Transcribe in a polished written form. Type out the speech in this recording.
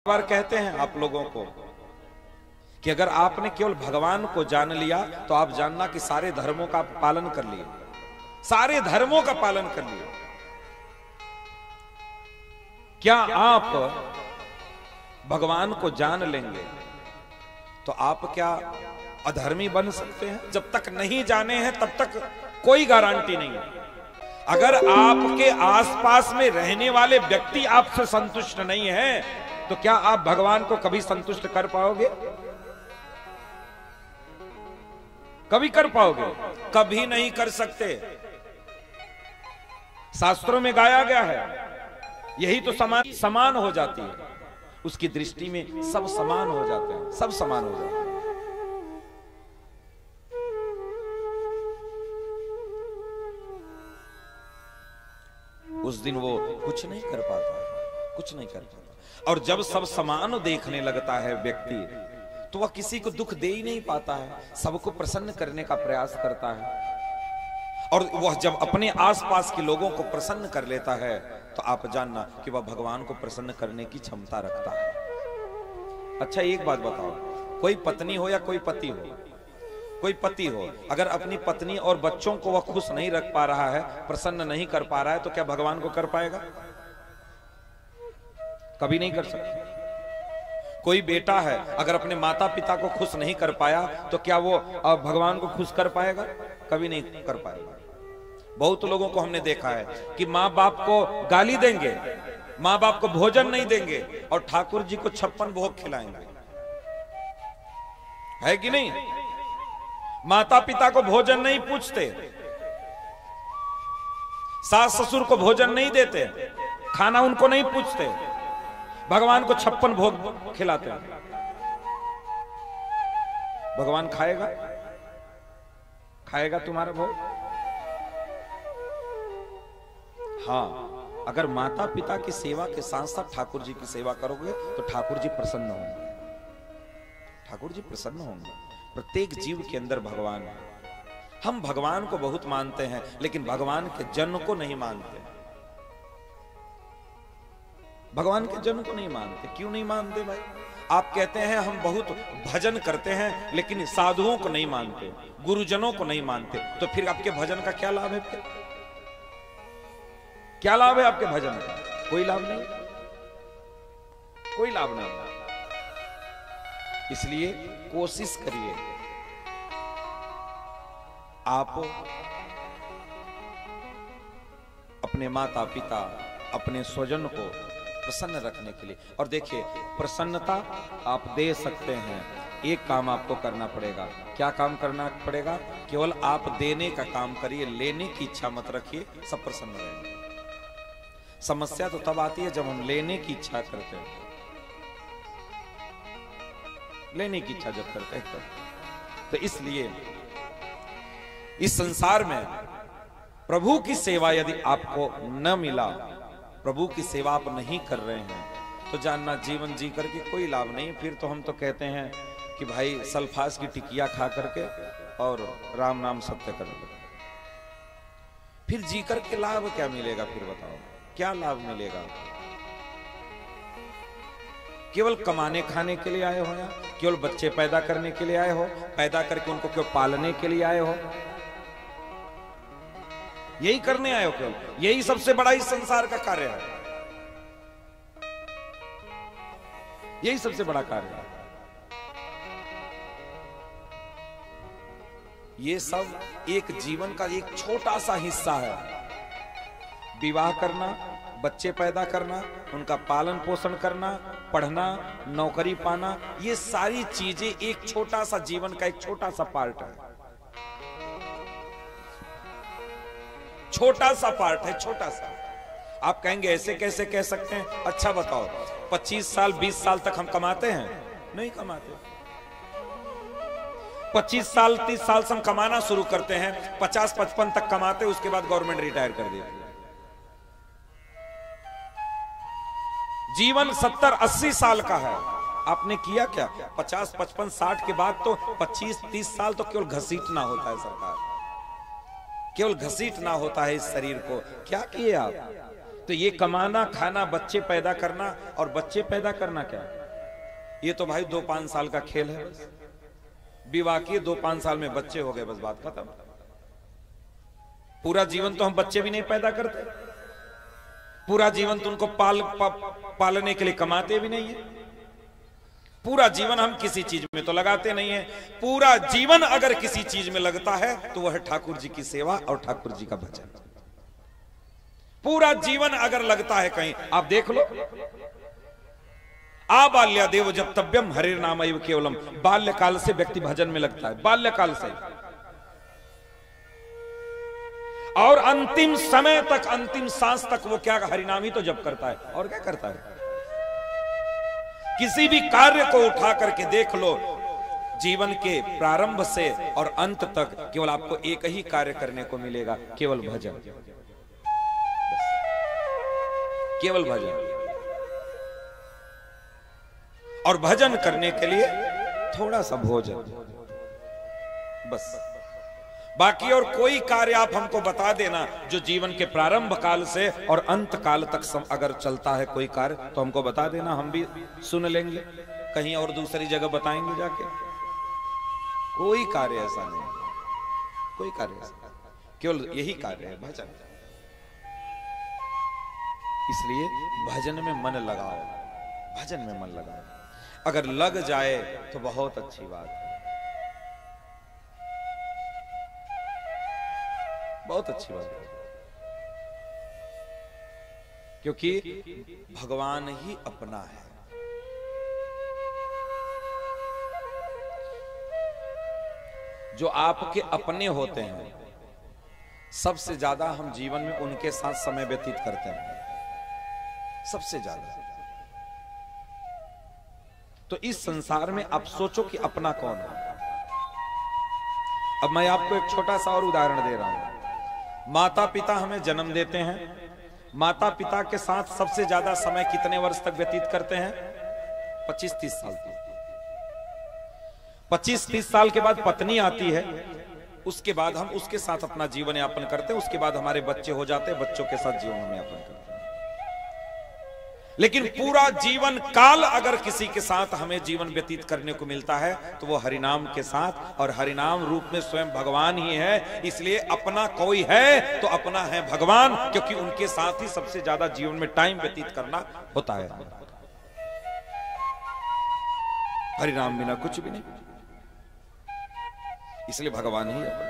बार कहते हैं आप लोगों को कि अगर आपने केवल भगवान को जान लिया तो आप जानना कि सारे धर्मों का पालन कर लिया, सारे धर्मों का पालन कर लिया। क्या आप भगवान को जान लेंगे तो आप क्या अधर्मी बन सकते हैं? जब तक नहीं जाने हैं तब तक कोई गारंटी नहीं है। अगर आपके आसपास में रहने वाले व्यक्ति आपसे संतुष्ट नहीं है तो क्या आप भगवान को कभी संतुष्ट कर पाओगे? कभी कर पाओगे? कभी नहीं कर सकते। शास्त्रों में गाया गया है, यही तो समान हो जाती है। उसकी दृष्टि में सब समान हो जाते हैं, सब समान हो जाते हैं। उस दिन वो कुछ नहीं कर पाता, कुछ नहीं कर पाता। और जब सब समान देखने लगता है व्यक्ति तो वह किसी को दुख दे ही नहीं पाता है, सबको प्रसन्न करने का प्रयास करता है। और वह जब अपने आसपास के लोगों को प्रसन्न कर लेता है तो आप जानना कि वह भगवान को प्रसन्न करने की क्षमता रखता है। अच्छा एक बात बताओ, कोई पत्नी हो या कोई पति हो, कोई पति हो, अगर अपनी पत्नी और बच्चों को वह खुश नहीं रख पा रहा है, प्रसन्न नहीं कर पा रहा है, तो क्या भगवान को कर पाएगा? कभी नहीं कर सकता। कोई बेटा है, अगर अपने माता पिता को खुश नहीं कर पाया तो क्या वो भगवान को खुश कर पाएगा? कभी नहीं कर पाएगा। बहुत लोगों को हमने देखा है कि माँ बाप को गाली देंगे, माँ बाप को भोजन नहीं देंगे और ठाकुर जी को 56 भोग खिलाएंगे, है कि नहीं? माता पिता को भोजन नहीं पूछते, सास ससुर को भोजन नहीं देते, खाना उनको नहीं पूछते, भगवान को 56 भोग खिलाते हैं। भगवान खाएगा? खाएगा तुम्हारा भोग? हाँ, अगर माता पिता की सेवा के साथ साथ ठाकुर जी की सेवा करोगे तो ठाकुर जी प्रसन्न होंगे, ठाकुर जी प्रसन्न होंगे। प्रत्येक जीव के अंदर भगवान है। हम भगवान को बहुत मानते हैं लेकिन भगवान के जन को नहीं मानते। भगवान के जन को नहीं मानते। क्यों नहीं मानते भाई? आप कहते हैं हम बहुत भजन करते हैं लेकिन साधुओं को नहीं मानते, गुरुजनों को नहीं मानते, तो फिर आपके भजन का क्या लाभ है? फिर क्या लाभ है आपके भजन का? कोई लाभ नहीं, कोई लाभ नहीं। इसलिए कोशिश करिए आप अपने माता पिता, अपने स्वजन को प्रसन्न रखने के लिए। और देखिए, प्रसन्नता आप दे सकते हैं, एक काम आपको करना पड़ेगा। क्या काम करना पड़ेगा? केवल आप देने का काम करिए, लेने की इच्छा मत रखिए, सब प्रसन्न रहेंगे। समस्या तो तब आती है जब हम लेने की इच्छा करते हैं, लेने की इच्छा जब करते हैं तब। तो इसलिए इस संसार में प्रभु की सेवा यदि आपको न मिला, प्रभु की सेवा आप नहीं कर रहे हैं, तो जानना जीवन जी करके कोई लाभ नहीं। फिर तो हम तो कहते हैं कि भाई सल्फास की टिकिया खा करके और राम नाम सत्य कर लो। फिर जी करके लाभ क्या मिलेगा? फिर बताओ क्या लाभ मिलेगा? केवल कमाने खाने के लिए आए हो या केवल बच्चे पैदा करने के लिए आए हो? पैदा करके उनको क्यों पालने के लिए आए हो? यही करने आए हो केवल? यही सबसे बड़ा इस संसार का कार्य है, यही सबसे बड़ा कार्य है। ये सब एक जीवन का एक छोटा सा हिस्सा है। विवाह करना, बच्चे पैदा करना, उनका पालन पोषण करना, पढ़ना, नौकरी पाना, ये सारी चीजें एक छोटा सा जीवन का एक छोटा सा पार्ट है, छोटा सा पार्ट है, छोटा सा। आप कहेंगे ऐसे कैसे कह सकते हैं? अच्छा बताओ, 25 साल 20 साल तक हम कमाते हैं? नहीं कमाते। 25 साल 30 साल से हम कमाना शुरू करते हैं, 50-55 तक कमाते, उसके बाद गवर्नमेंट रिटायर कर देती है। जीवन 70-80 साल का है, आपने किया क्या? 50-55-60 के बाद तो 25-30 साल तो केवल घसीटना होता है सरकार, केवल घसीटना होता है इस शरीर को। क्या किए आप? तो ये कमाना खाना बच्चे पैदा करना, और बच्चे पैदा करना क्या, ये तो भाई 2-5 साल का खेल है। बस विवाह किए 2-5 साल में बच्चे हो गए, बस बात खत्म। पूरा जीवन तो हम बच्चे भी नहीं पैदा करते, पूरा जीवन तो उनको पालने के लिए कमाते भी नहीं है, पूरा जीवन हम किसी चीज में तो लगाते नहीं है। पूरा जीवन अगर किसी चीज में लगता है तो वह ठाकुर जी की सेवा और ठाकुर जी का भजन। पूरा जीवन अगर लगता है कहीं, आप देख लो, आ बाल्यादेव जब तव्यम हरिर नाम एव केवलम, बाल्यकाल से व्यक्ति भजन में लगता है, बाल्यकाल से, और अंतिम समय तक, अंतिम सांस तक वो क्या हरिनाम ही तो जप करता है, और क्या करता है। किसी भी कार्य को उठा करके देख लो, जीवन के प्रारंभ से और अंत तक केवल आपको एक ही कार्य करने को मिलेगा, केवल भजन, केवल भजन। और भजन करने के लिए थोड़ा सा भोजन, बस। बाकी और कोई कार्य आप हमको बता देना जो जीवन के प्रारंभ काल से और अंत काल तक अगर चलता है कोई कार्य, तो हमको बता देना, हम भी सुन लेंगे, कहीं और दूसरी जगह बताएंगे जाके। कोई कार्य ऐसा नहीं, कोई कार्य ऐसा, केवल यही कार्य है, भजन। इसलिए भजन में मन लगाओ, भजन में मन लगाओ। अगर लग जाए तो बहुत अच्छी बात है, बहुत अच्छी बात है, क्योंकि भगवान ही अपना है। जो आपके अपने होते हैं, सबसे ज्यादा हम जीवन में उनके साथ समय व्यतीत करते हैं, सबसे ज्यादा। तो इस संसार में आप सोचो कि अपना कौन है। अब मैं आपको एक छोटा सा और उदाहरण दे रहा हूं। माता पिता हमें जन्म देते हैं, माता पिता के साथ सबसे ज्यादा समय कितने वर्ष तक व्यतीत करते हैं? 25-30 साल तक। 25-30 साल के बाद पत्नी आती है, उसके बाद हम उसके साथ अपना जीवन यापन करते हैं, उसके बाद हमारे बच्चे हो जाते हैं, बच्चों के साथ जीवन हम यापन करते हैं। लेकिन पूरा जीवन काल अगर किसी के साथ हमें जीवन व्यतीत करने को मिलता है तो वो हरिनाम के साथ, और हरिनाम रूप में स्वयं भगवान ही है। इसलिए अपना कोई है तो अपना है भगवान, क्योंकि उनके साथ ही सबसे ज्यादा जीवन में टाइम व्यतीत करना होता है। हरिनाम बिना कुछ भी नहीं, इसलिए भगवान ही है।